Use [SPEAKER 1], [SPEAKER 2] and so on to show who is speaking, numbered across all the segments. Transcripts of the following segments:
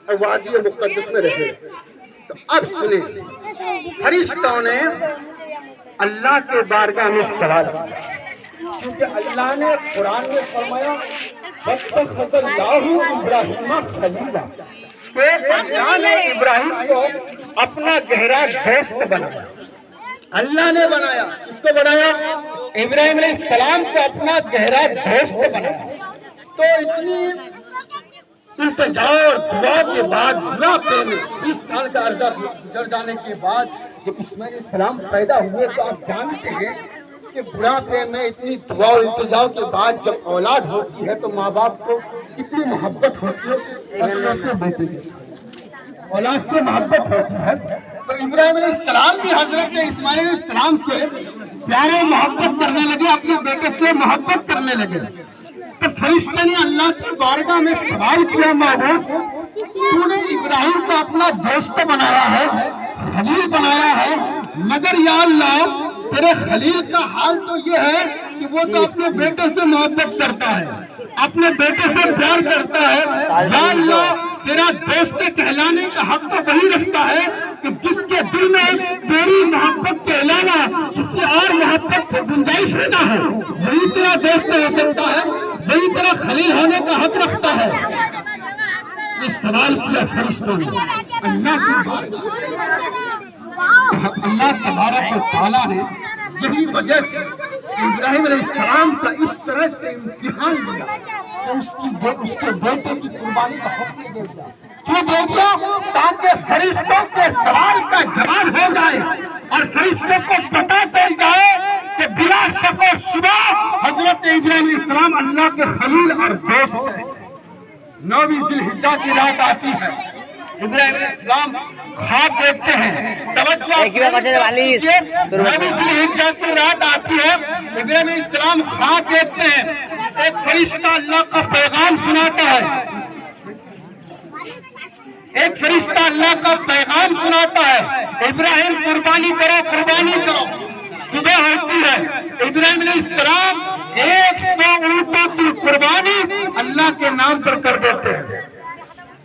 [SPEAKER 1] اور وادی مقدس میں رہے۔ تو اب سنیں، فرشتوں نے اللہ کے بارگاہ میں سوال کیا، کیونکہ اللہ نے قرآن میں فرمایا وَاتَّخَذَ اللَّهُ إِبْرَاهِيمَ خَلِيلًا، کہ اللہ نے ابراہیم کو اپنا گہرا دوست بنایا۔ اللہ نے بنایا، اس کو بنایا ابراہیم علیہ السلام کو اپنا گہرا دوست بنایا۔ تو اتنی التجا اور دعا کے بعد بڑھاپے میں 20 سال کا عرصہ گزر جانے کے بعد جب اسماعیل علیہ السلام پیدا ہوئے تو آپ جانتے ہیں کہ بڑھاپے میں اتنی دعا اور التجا کے بعد جب اولاد ہوتی ہے تو ماں باپ کو کتنی محبت ہوتی ہے، اولاد سے محبت ہوتی ہے۔ تو ابراہیم علیہ السلام بھی حضرت اسماعیل علیہ السلام سے پیارے محبت کرنے لگے، اپنے بیٹے سے محبت کرنے لگے۔ تو فرشتے نے اللہ کی بارگاہ میں سوال کیا، معبود تو نے ابراہیم کو اپنا دوست بنایا ہے، خلیل بنایا ہے، مگر یا اللہ تیرے خلیل کا حال تو یہ ہے کہ وہ تو اپنے بیٹے سے محبت کرتا ہے، اپنے بیٹے سے پیار کرتا ہے۔ یا اللہ تیرا دوست کہلانے کا حق تو وہی رکھتا ہے کہ جس کے دل میں تیری محبت کے علاوہ کسی اور محبت کی گنجائش نہ ہو، وہی تیرا دوست ہو سکتا ہے، وہی تیرا خلیل ہونے کا حق رکھتا ہے۔ یہ سوال کیا فرشتوں نے اللہ تبارک و تعالیٰ نے، یہی وجہ سے ابراہیم علیہ السلام کا اس طرح سے امتحان لیا کہ اس کے بیٹے کی قربانی کا حق دے دیا۔ کیوں دے دیا؟ تاکہ فرشتوں کے سوال کا جواب ہو جائے اور فرشتوں کو پتہ چل جائے کہ بلا شک و شبہ حضرت ابراہیم علیہ السلام اللہ کے خلیل اور دوست ہیں۔ 9ویں ذی الحجہ کی رات آتی ہے، ابراہیم علیہ السلام خواب دیکھتے ہیں۔ توجہ 9ویں ذی الحجہ کی رات آتی ہے، ابراہیم علیہ السلام خواب دیکھتے ہیں، ایک فرشتہ اللہ کا پیغام سناتا ہے، ایک فرشتہ اللہ کا پیغام سناتا ہے، ابراہیم قربانی کرو، قربانی کرو۔ صبح ہوتی ہے، ابراہیم علیہ السلام 100 اونٹوں کی قربانی اللہ کے نام پر کر دیتے ہیں۔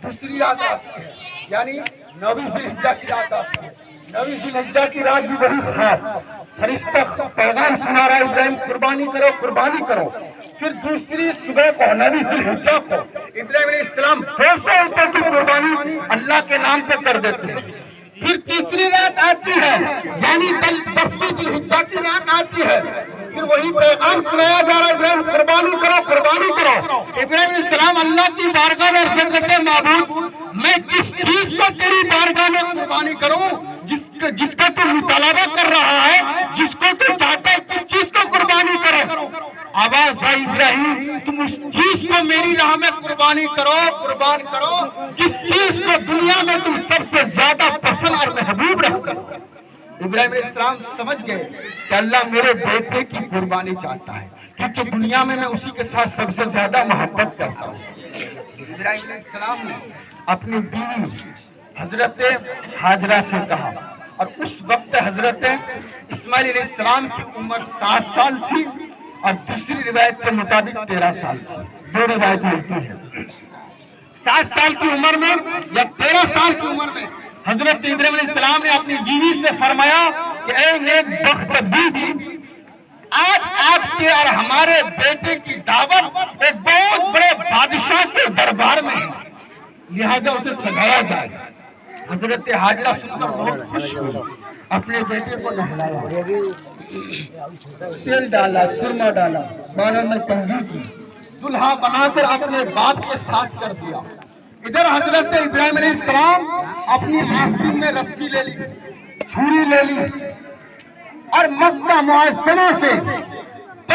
[SPEAKER 1] دوسری رات آتی ہے، یعنی 9ویں ذی الحجہ کی رات آتی ہے۔ 9ویں ذی الحجہ کی رات بھی وہی خواب، فرشتہ پیغام سنا رہا ہے ابراہیم قربانی کرو، قربانی کرو۔ پھر دوسری صبح کو 9ویں ذی الحجہ کو ابراہیم علیہ السلام 200 اونٹوں کی قربانی اللہ کے نام پہ کر دیتے ہیں۔ پھر تیسری رات آتی ہے، یعنی 10ویں ذی الحجہ کی رات آتی ہے، پھر وہی پیغام سنایا جا رہا ہے ابراہیم قربانی کرو، قربانی کرو۔ ابراہیم علیہ السلام اللہ کی بارگاہ میں عرض کرتے ہیں، معبود میں کس چیز کو تیری بارگاہ میں قربانی کروں جس کا تو مطالبہ کر رہا ہے، جس کو تو چاہتا ہے کس چیز کو قربانی کرو؟ آواز آئی ابراہیم تم اس چیز کو میری راہ میں قربانی کرو، قربان کرو جس چیز کو دنیا میں تم سب سے زیادہ پسند اور محبوب رکھتے ہو۔ ابراہیم علیہ السلام سمجھ گئے کہ اللہ میرے بیٹے کی قربانی چاہتا ہے، کیونکہ دنیا میں اسی کے ساتھ سب سے زیادہ محبت کرتا ہوں۔ ابراہیم علیہ السلام نے اپنی بیوی حضرت ہاجرہ سے کہا، اور اس وقت حضرت اسماعیل علیہ السلام کی عمر 7 سال تھی اور دوسری روایت کے مطابق 13 سال تھی، 2 روایت ملتی ہیں۔ 7 سال کی عمر میں یا 13 سال کی عمر میں حضرت ابراہیم علیہ السلام نے اپنی بیوی سے فرمایا کہ اے نیک بخت بیوی، آج آپ کے اور ہمارے بیٹے کی دعوت ایک بہت بڑے بادشاہ کے دربار میں ہے، لہذا اسے سجایا جائے۔ حضرت ہاجرہ سن کر بہت خوش ہوئی، اپنے بیٹے کو نہلایا، تیل ڈالا، سرما ڈالا، بالوں میں کنگھی کی، دلہا بنا کر اپنے باپ کے ساتھ کر دیا۔ ادھر حضرت ابراہیم علیہ السلام اپنی آستین میں رسی لے لی، چھری لے لی، اور مکہ معظمہ سے